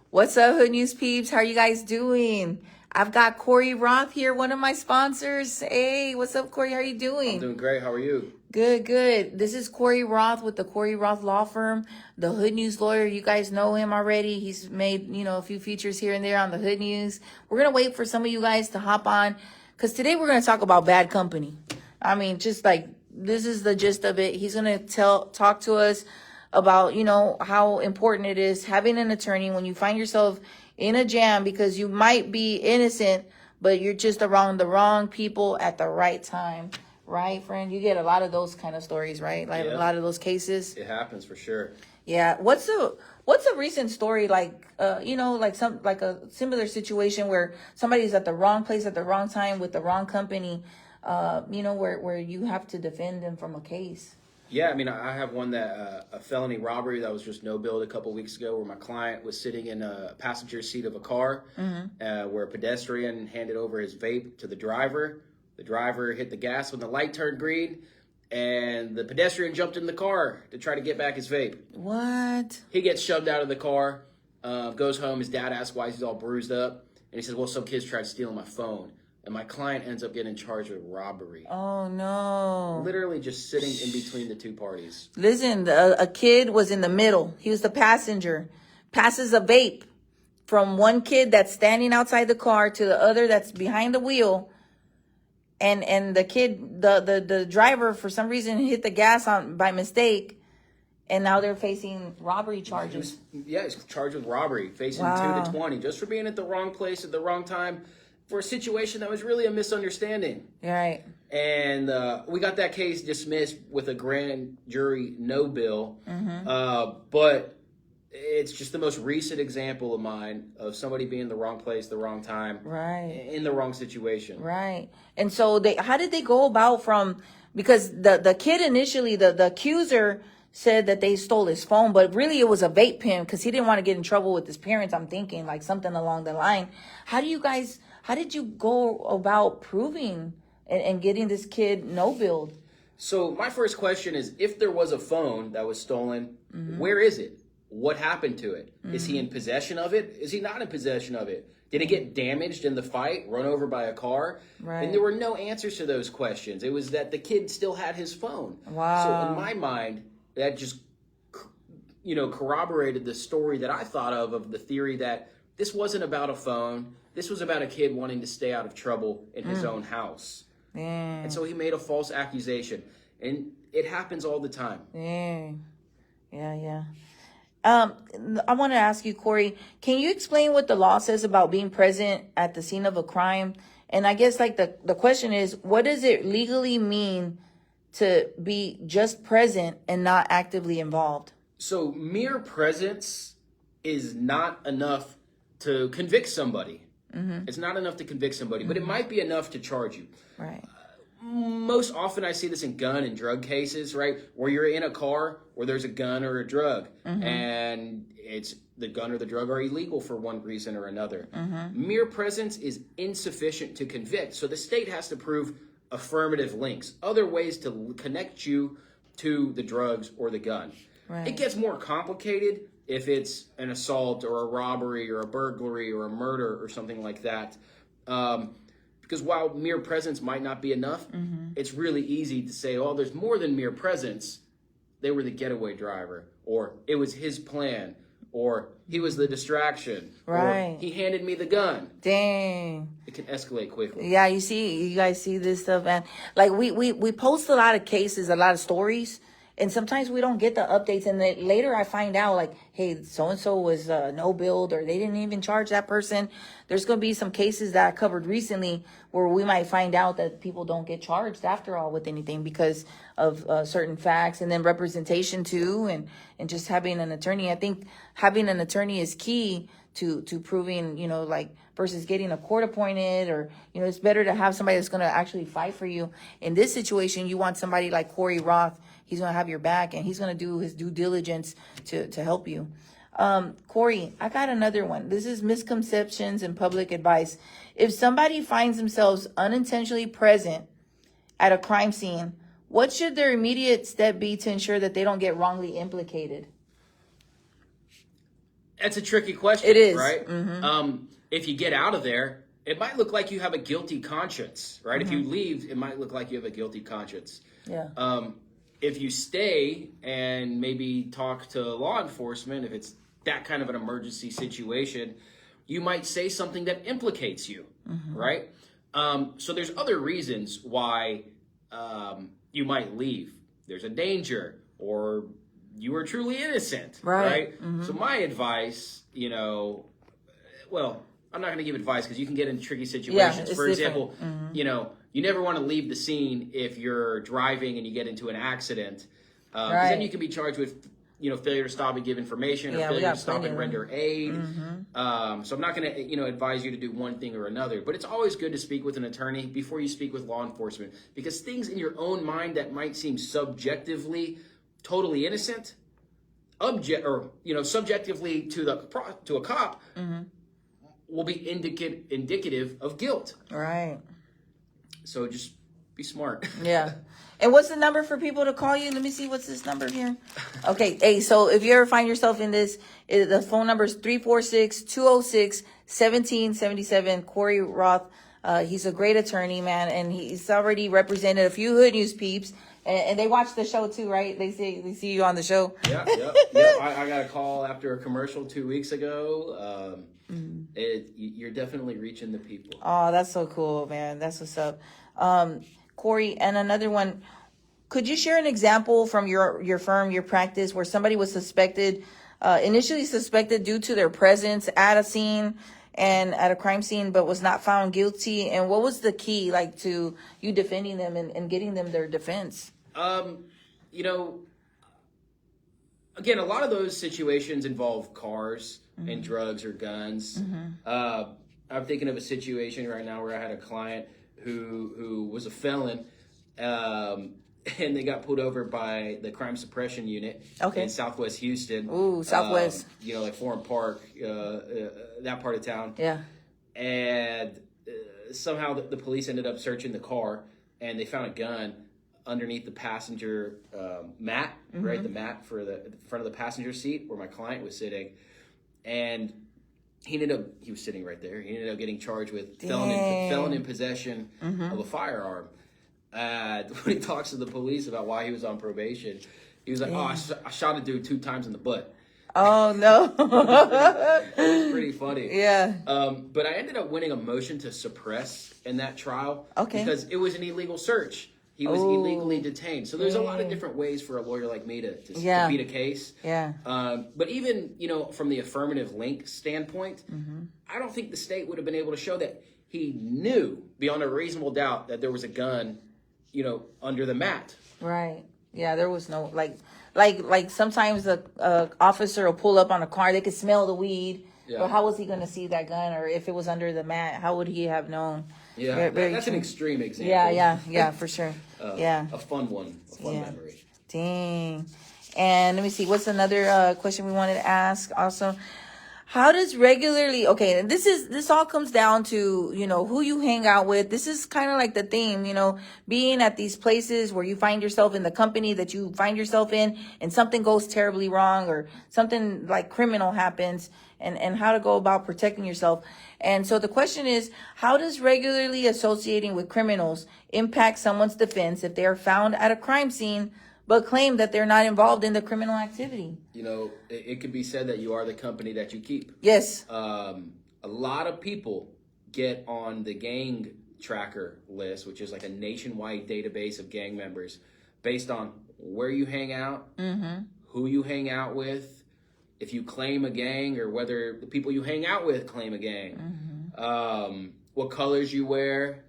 What's up, Hood News peeps? How are you guys doing? I've got Cory Roth here, one of my sponsors. Hey, what's up, Cory? How are you doing? I'm doing great. How are you? Good, good. This is Cory Roth with the Cory Roth Law Firm, the Hood News lawyer. You guys know him already. He's made, a few features here and there on the Hood News. We're going to wait for some of you guys to hop on because today we're going to talk about bad company. I mean, just like this is the gist of it. He's going to talk to us about, how important it is having an attorney when you find yourself in a jam because you might be innocent, but you're just around the wrong people at the right time. Right, friend? You get a lot of those kind of stories, right? Like a lot of those cases. It happens for sure. Yeah. What's a recent story like like a similar situation where somebody's at the wrong place at the wrong time with the wrong company, where you have to defend them from a case? Yeah, I mean, I have one that a felony robbery that was just no billed a couple weeks ago, where my client was sitting in a passenger seat of a car, where a pedestrian handed over his vape to the driver. The driver hit the gas when the light turned green, and the pedestrian jumped in the car to try to get back his vape. What? He gets shoved out of the car, goes home. His dad asks why he's all bruised up, and he says, well, some kids tried stealing my phone. And my client ends up getting charged with robbery. Oh, no. Literally just sitting in between the two parties. Listen, a kid was in the middle. He was the passenger. Passes a vape from one kid that's standing outside the car to the other that's behind the wheel. And the kid, the driver, for some reason, hit the gas on by mistake. And now they're facing robbery charges. He's charged with robbery, facing 2 to 20, just for being at the wrong place at the wrong time for a situation that was really a misunderstanding. Right. And we got that case dismissed with a grand jury no bill. But it's just the most recent example of mine of somebody being in the wrong place, the wrong time, right, in the wrong situation. Right. And so how did they go about because the kid initially, the accuser said that they stole his phone, but really it was a vape pen because he didn't want to get in trouble with his parents. I'm thinking like something along the line. How did you go about proving and getting this kid no billed? So my first question is, if there was a phone that was stolen, where is it? What happened to it? Is he in possession of it? Is he not in possession of it? Did it get damaged in the fight, run over by a car? Right. And there were no answers to those questions. It was that the kid still had his phone. Wow. So in my mind, that just, corroborated the story that I thought of the theory that this wasn't about a phone. This was about a kid wanting to stay out of trouble in his own house. And so he made a false accusation. And it happens all the time. Yeah. I want to ask you, Cory, can you explain what the law says about being present at the scene of a crime? And I guess like the question is, what does it legally mean to be just present and not actively involved? So mere presence is not enough to convict somebody. It's not enough to convict somebody, but it might be enough to charge you. Right. Most often I see this in gun and drug cases, right? Where you're in a car where there's a gun or a drug, and it's the gun or the drug are illegal for one reason or another. Mere presence is insufficient to convict. So the state has to prove affirmative links, other ways to connect you to the drugs or the gun. Right. It gets more complicated if it's an assault or a robbery or a burglary or a murder or something like that. Because while mere presence might not be enough, it's really easy to say, oh, there's more than mere presence. They were the getaway driver, or it was his plan, or he was the distraction, right, or he handed me the gun. Dang. It can escalate quickly. Yeah, you guys see this stuff, and like we post a lot of cases, a lot of stories, and sometimes we don't get the updates, and then later I find out like, hey, so-and-so was no billed, or they didn't even charge that person. There's going to be some cases that I covered recently where we might find out that people don't get charged after all with anything because of certain facts, and then representation too, and just having an attorney. I think having an attorney is key to proving, versus getting a court appointed, or, it's better to have somebody that's going to actually fight for you. In this situation, you want somebody like Cory Roth. He's going to have your back, and he's going to do his due diligence to help you. Cory, I got another one. This is misconceptions and public advice. If somebody finds themselves unintentionally present at a crime scene, what should their immediate step be to ensure that they don't get wrongly implicated? That's a tricky question. It is. Right? If you get out of there, it might look like you have a guilty conscience, right? If you leave, it might look like you have a guilty conscience. Yeah. If you stay and maybe talk to law enforcement, if it's that kind of an emergency situation, you might say something that implicates you, right? So there's other reasons why you might leave. There's a danger, or you are truly innocent, right? So my advice, well, I'm not going to give advice because you can get in tricky situations. For example, you never want to leave the scene if you're driving and you get into an accident. Because then you can be charged with, failure to stop and give information, or failure to stop and render aid. So I'm not going to, advise you to do one thing or another. But it's always good to speak with an attorney before you speak with law enforcement, because things in your own mind that might seem subjectively totally innocent, subjectively to a cop, will be indicative of guilt. Right. So just be smart. Yeah. And what's the number for people to call you? Let me see. What's this number here? Okay. Hey, so if you ever find yourself in this, the phone number is 346-206-1777. Cory Roth. He's a great attorney, man. And he's already represented a few Hood News peeps. And they watch the show too, right? They see you on the show. Yeah. I got a call after a commercial 2 weeks ago. You're definitely reaching the people. Oh, that's so cool, man. That's what's up. Cory, and another one, could you share an example from your firm, your practice, where somebody was initially suspected due to their presence at a scene and at a crime scene, but was not found guilty? And what was the key, to you defending them and getting them their defense? Again, a lot of those situations involve cars and drugs or guns. I'm thinking of a situation right now where I had a client who was a felon, and they got pulled over by the crime suppression unit in Southwest Houston. Ooh, Southwest. Like Foreign Park, that part of town. Yeah. And somehow the police ended up searching the car, and they found a gun underneath the passenger mat, right? The mat for the front of the passenger seat where my client was sitting. And he was sitting right there. He ended up getting charged with felon in possession of a firearm. When he talks to the police about why he was on probation, he was like, I shot a dude 2 times in the butt. Oh, no. It was pretty funny. Yeah. But I ended up winning a motion to suppress in that trial. Okay. Because it was an illegal search. He was illegally detained. So there's a lot of different ways for a lawyer like me to beat a case. Yeah. But even, from the affirmative link standpoint, I don't think the state would have been able to show that he knew beyond a reasonable doubt that there was a gun, under the mat. Right. Yeah, there was no, like sometimes a officer will pull up on a car, they could smell the weed. Yeah. But how was he going to see that gun? Or if it was under the mat, how would he have known? Yeah, that's an extreme example. Yeah, for sure. A fun one, memory. Dang. And let me see, what's another question we wanted to ask also? How does regularly, okay, and this all comes down to, who you hang out with. This is kind of like the theme, being at these places where you find yourself in the company that you find yourself in, and something goes terribly wrong or something like criminal happens, and how to go about protecting yourself. And so the question is, how does regularly associating with criminals impact someone's defense if they are found at a crime scene but claim that they're not involved in the criminal activity? It could be said that you are the company that you keep. Yes. A lot of people get on the gang tracker list, which is like a nationwide database of gang members, based on where you hang out, who you hang out with, if you claim a gang, or whether the people you hang out with claim a gang, what colors you wear.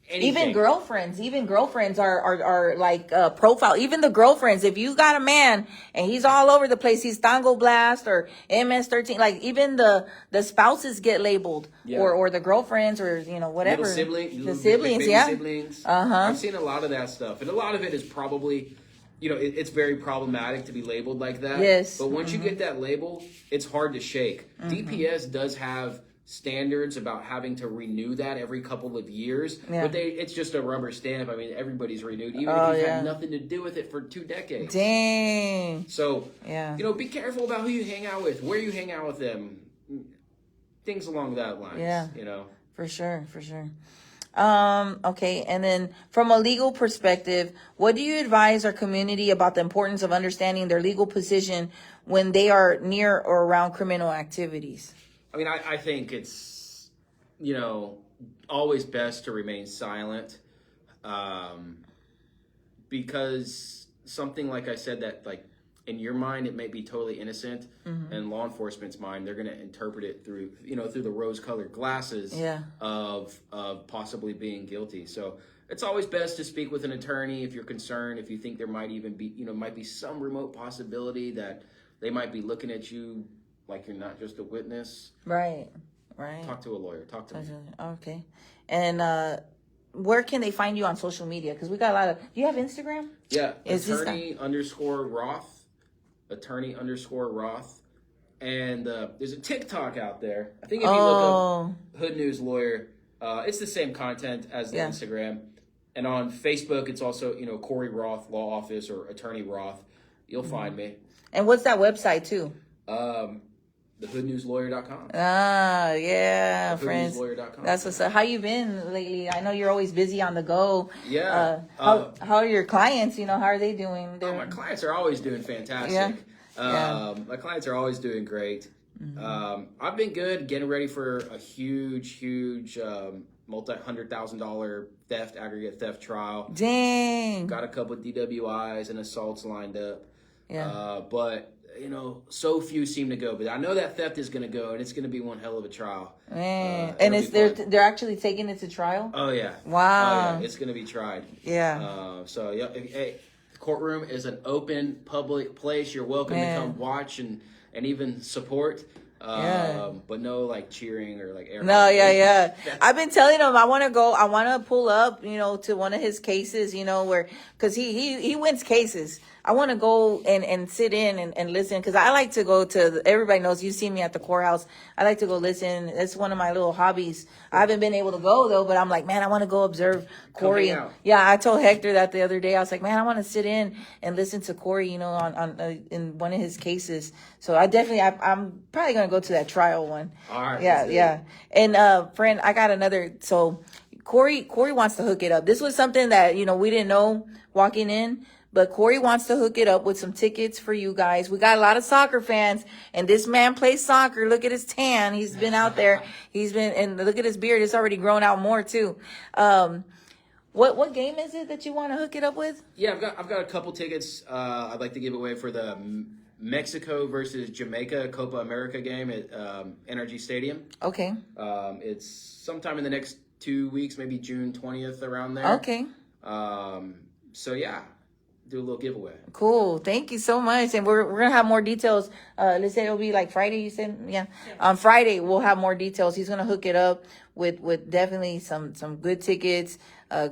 Anything. Even girlfriends are like profile. Even the girlfriends, if you got a man and he's all over the place, he's Tango Blast or MS-13, like even the spouses get labeled, or the girlfriends, or whatever. The siblings, siblings. I've seen a lot of that stuff, and a lot of it is probably, it's very problematic to be labeled like that. Yes. But once you get that label, it's hard to shake. DPS does have standards about having to renew that every couple of years. Yeah. But it's just a rubber stamp. I mean, everybody's renewed, even if you've had nothing to do with it for 2 decades. Dang. So, yeah, be careful about who you hang out with, where you hang out with them, things along that lines. Yeah. For sure. Okay, and then from a legal perspective, what do you advise our community about the importance of understanding their legal position when they are near or around criminal activities? I mean, I think it's, always best to remain silent, because something like I said that, like, in your mind, it may be totally innocent. In law enforcement's mind, they're going to interpret it through the rose-colored glasses of possibly being guilty. So it's always best to speak with an attorney if you're concerned, if you think there might even be, might be some remote possibility that they might be looking at you like you're not just a witness. Right. Talk to a lawyer. Talk to me. Okay. And where can they find you on social media? Because we got a lot of. Do you have Instagram? Yeah. Attorney_Roth. Attorney_Roth. And there's a TikTok out there. I think if you look up Hood News Lawyer, it's the same content as the Instagram. And on Facebook, it's also, Cory Roth Law Office or Attorney Roth. You'll find me. And what's that website too? TheHoodNewsLawyer.com. Yeah, friends. TheHoodNewsLawyer.com. That's what's up. How you been lately? I know you're always busy on the go. Yeah. How are your clients? How are they doing? My clients are always doing fantastic. My clients are always doing great. I've been good, getting ready for a huge multi-$100,000 aggregate theft trial. Dang. Got a couple of DWIs and assaults lined up. Yeah. But so few seem to go. But I know that theft is going to go, and it's going to be one hell of a trial. Man. And they're actually taking it to trial? Oh, yeah. Wow. Oh, yeah. It's going to be tried. Yeah. Hey, the courtroom is an open public place. You're welcome to come watch and even support. But no cheering or air. No, yeah. I've been telling him I want to pull up, to one of his cases, where, cause he wins cases. I want to go and sit in and listen, because I like to go to, everybody knows, you see me at the courthouse. I like to go listen. It's one of my little hobbies. I haven't been able to go, though, but I'm like, man, I want to go observe Cory. Yeah, I told Hector that the other day. I was like, man, I want to sit in and listen to Cory, on in one of his cases. So I'm probably going to go to that trial one. All right. Yeah. And, friend, I got another. So Cory wants to hook it up. This was something that, we didn't know walking in. But Cory wants to hook it up with some tickets for you guys. We got a lot of soccer fans, and this man plays soccer. Look at his tan. He's been out there. And look at his beard. It's already grown out more too. What game is it that you want to hook it up with? Yeah, I've got a couple tickets. I'd like to give away for the Mexico versus Jamaica Copa America game at NRG Stadium. Okay. It's sometime in the next 2 weeks, maybe June 20th, around there. Okay. So yeah. Do a little giveaway. Cool. Thank you so much. And we're gonna have more details. Let's say it'll be Friday, you said? Yeah. On Friday we'll have more details. He's gonna hook it up with definitely some good tickets,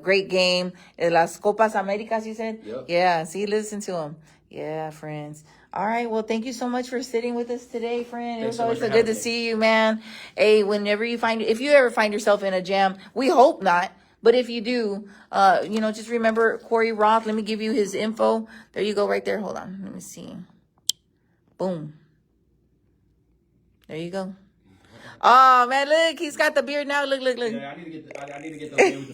great game. Las Copas Americas, you said? Yep. Yeah. See, listen to him. Yeah, friends. All right. Well, thank you so much for sitting with us today, friend. It was always so good to see you, man. Hey, if you ever find yourself in a jam, we hope not. But if you do, just remember Cory Roth. Let me give you his info. There you go right there. Hold on. Let me see. Boom. There you go. Oh, man, look. He's got the beard now. Look. Yeah, I need to get the man with the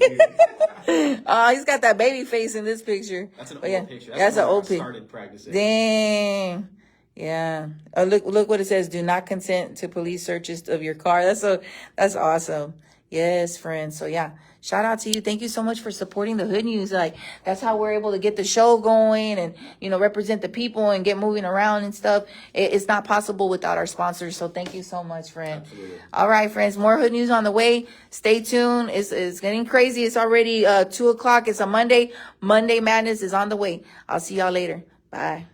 beard. Oh, he's got that baby face in this picture. That's an old picture. That's an old picture. Started practicing. Dang. Yeah. Look what it says. Do not consent to police searches of your car. That's awesome. Yes, friends. So yeah, shout out to you. Thank you so much for supporting the Hood News. That's how we're able to get the show going and, represent the people and get moving around and stuff. It's not possible without our sponsors. So thank you so much, friend. Absolutely. All right, friends. More Hood News on the way. Stay tuned. It's getting crazy. It's already 2:00. It's a Monday. Monday Madness is on the way. I'll see y'all later. Bye.